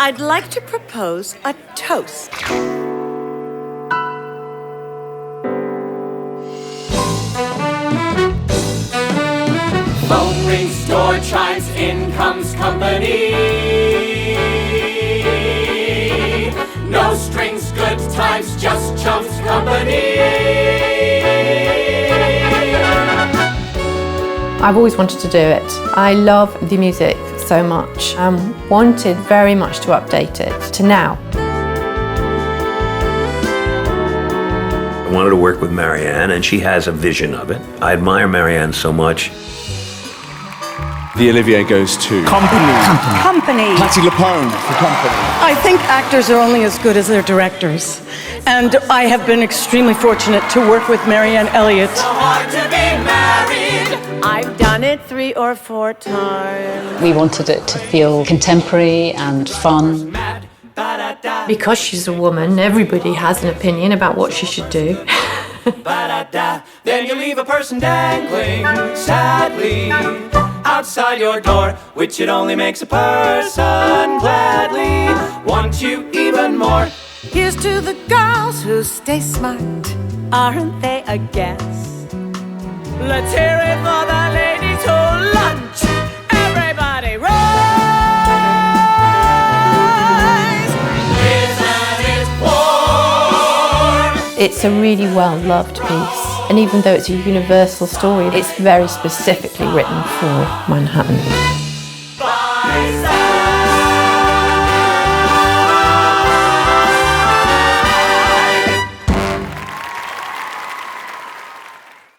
I'd like to propose a toast. Phone rings, door chimes, in comes company. No strings, good times, just chumps company. I've always wanted to do it. I love the music so much and wanted very much to update it to now. I wanted to work with Marianne, and she has a vision of it. I admire Marianne so much. The Olivier goes to Company. Patti LuPone for Company. I think actors are only as good as their directors. And I have been extremely fortunate to work with Marianne Elliott. So hard to be married. I've done it 3 or 4 times. We wanted it to feel contemporary and fun. Because she's a woman, everybody has an opinion about what she should do. Then you leave a person dangling sadly outside your door, which it only makes a person gladly want you even more. Here's to the girls who stay smart. Aren't they a guess? Let's hear it for the ladies who lunch. Everybody rise. Isn't it warm? It's a really well-loved piece, and even though it's a universal story, it's very specifically written for Manhattan.